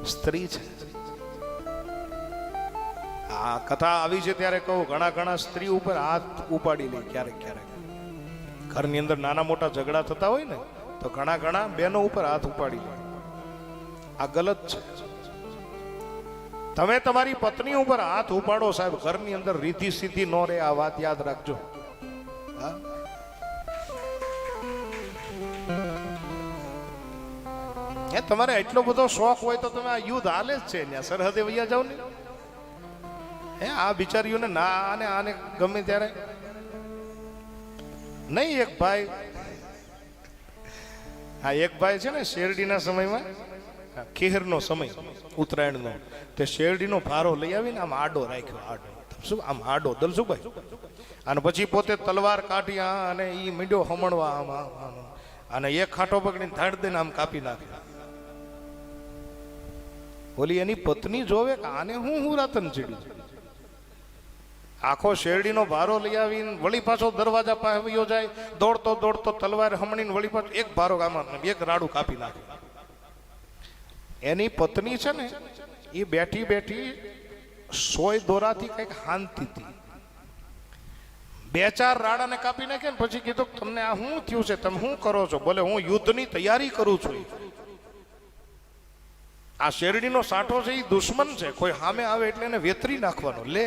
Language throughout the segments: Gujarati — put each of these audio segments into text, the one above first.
સ્ત્રી છે. આ કથા આવી છે ત્યારે કહું, ઘણા સ્ત્રી ઉપર હાથ ઉપાડી લે. ક્યારેક ઘરની અંદર નાના મોટા ઝઘડા થતા હોય ને તો ઘણા બહેનો ઉપર હાથ ઉપાડી લે. આ ગલત છે. તમે તમારી પત્ની ઉપર હાથ ઉપાડો સાહેબ, ઘરની અંદર રીતિ સીધી ન રહે. આ વાત યાદ રાખજો. તમારે એટલો બધો શોખ હોય તો તમે આ યુદ્ધ હાલે જ છે ત્યાં સરહદે વૈયા જાવ ને. આ બિચારીઓને ના આને ગમે ત્યારે નહીં. એક ભાઈ છે ને, શેરડીના સમયમાં, ખેહરનો સમય ઉત્તરાયણનો, તે શેરડીનો ભારો લઈ આવીને આમ આડો રાખ્યો. શું આમ આડો દલસુભાઈ, અને પછી પોતે તલવાર કાઢી અને ઈ મીંડ્યો હમણવા આમ અને એક ખાટો પકડીને ધાડ દઈને આમ કાપી નાખે. બોલી એની પત્ની જોવે કે આને હું રાતન ચીડ્યું. આખો શેરડીનો ભારો લઈ આવીને વળી પાછો દરવાજા પાસે વયો જાય, દોડતો તલવાર હમણીને વળી પાછો એક ભારો આમાં એક રાડું કાપી નાખે. એની પત્ની છે ને, એ બેઠી સોય દોરાથી કઈક હાંતી હતી. 2-4 રાડાને કાપી નાખે ને પછી કીધું, તમને આ શું થયું છે, તમે શું કરો છો? બોલે હું યુદ્ધની તૈયારી કરું છું. આ શેરડીનો સાંઠો છે એ દુશ્મન છે, કોઈ સામે આવે એટલે એને વેતરી નાખવાનો. લે,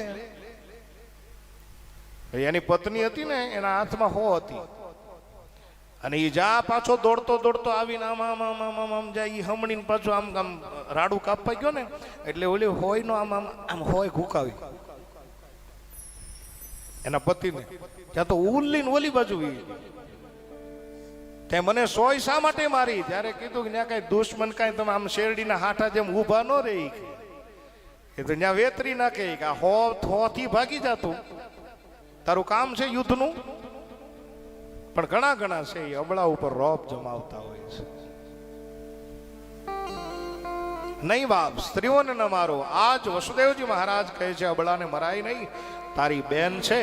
એની પત્ની હતી ને, એના હાથમાં હો હતી, અને એ જા પાછો દોડતો આવીને આમ જાય. એ હમણીને પાછો આમ રાડું કાપવા ગયો ને એટલે ઓલી હોય નો આમ હોય ઘુકાવી એના પતિને. ત્યાં તો ઉલ્લીને ઓલી બાજુ તે મને સોય શા માટે મારી? ત્યારે કીધું કે ત્યાં કઈ દુશ્મન કઈ તમે આમ શેરડીના હાથા જેમ ઊભા ન રહી, એ તો ત્યાં વેતરી નાખે કે હોથી ભાગી જાતું, તારું કામ છે યુદ્ધનું. પણ ઘણા છે એ અબળા ઉપર રોપ જમાવતા હોય છે. નહીં બાપ, સ્ત્રીઓને ન મારો. આજ વસુદેવજી મહારાજ કહે છે અબળાને મરાય નહીં, તારી બેન છે.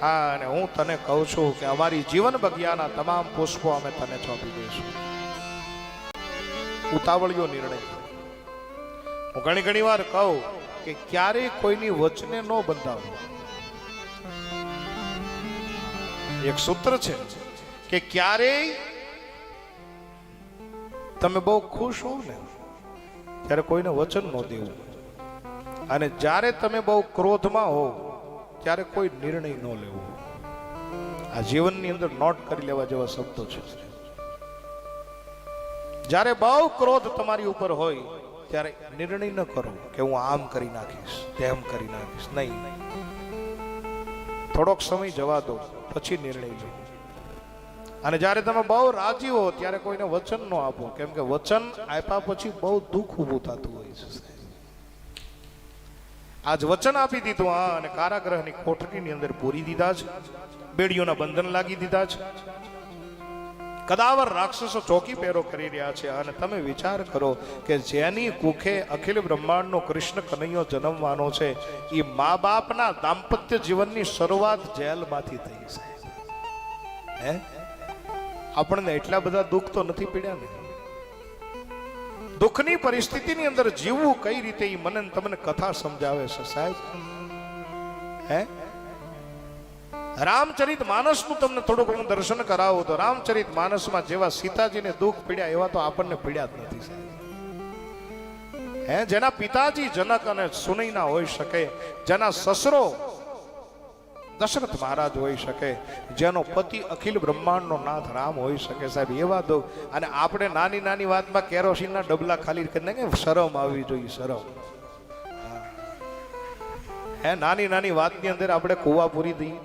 હા, અને હું તને કહું છું કે અમારી જીવન બગિયાના તમામ પુષ્પો અમે તને સોંપી દઈશું. ઉતાવળિયો નિર્ણય. હું ઘણી વાર કહું કે ક્યારેય કોઈની વચને ન બંધાવો. એક સૂત્ર છે કે ક્યારેય તમે બહુ ખુશ હો ને ત્યારે કોઈને વચન ન દેવું, અને જ્યારે તમે બહુ ક્રોધમાં હો ત્યારે કોઈ નિર્ણય ન લેવો. આ જીવનની અંદર નોટ કરી લેવા જેવા શબ્દો છે. જ્યારે બહુ ક્રોધ તમારી ઉપર હોય ત્યારે નિર્ણય ન કરો કે હું આમ કરી નાખીશ, તેમ કરી નાખીશ. નહીં, થોડોક સમય જવા દો, પછી નિર્ણય લો. અને જ્યારે તમે બહુ રાજી હો ત્યારે કોઈને વચન ન આપો, કેમ કે વચન આપ્યા પછી બહુ દુઃખ ઊભું થતું હોય છે. આજ વચન આપી દીધું, અને કારાગૃહની કોઠડીની અંદર પૂરી દીધા છે, બેડીઓના બંધન લાગી દીધા છે, કદાવર રાક્ષસો ચોકી પહેરો કરી રહ્યા છે. અને તમે વિચાર કરો કે જેની કુખે અખિલ બ્રહ્માંડનો કૃષ્ણ કનૈયો જન્મવાનો છે, એ મા બાપના દાંપત્ય જીવનની શરૂઆત જેલમાંથી થઈ છે. હે, આપણને એટલા બધા દુઃખ તો નથી પીડ્યા ને. દુઃખની પરિસ્થિતિની અંદર જીવવું કઈ રીતે, એ મને તમને કથા સમજાવે છે સાહેબ. હે, રામચરિત માનસનું તમને થોડુંક હું દર્શન કરાવું તો રામચરિત માનસમાં જેવા સીતાજીને દુઃખ પીડ્યા એવા તો આપણને પીડ્યા જ નથી સાહેબ. હે, જેના પિતાજી જનક અને સુનૈના હોઈ શકે, જેના સસરો દશરથ મહારાજ હોઈ શકે, જેનો પતિ અખિલ બ્રહ્માંડનો નાથ રામ હોઈ શકે સાહેબ, એવા દુઃખ. અને આપણે નાની વાતમાં કેરોસીનના ડબલા ખાલી કરીને કે શરમ આવવી જોઈએ, શરમ. હે, નાની વાતની અંદર આપણે કુવા પૂરી દઈએ.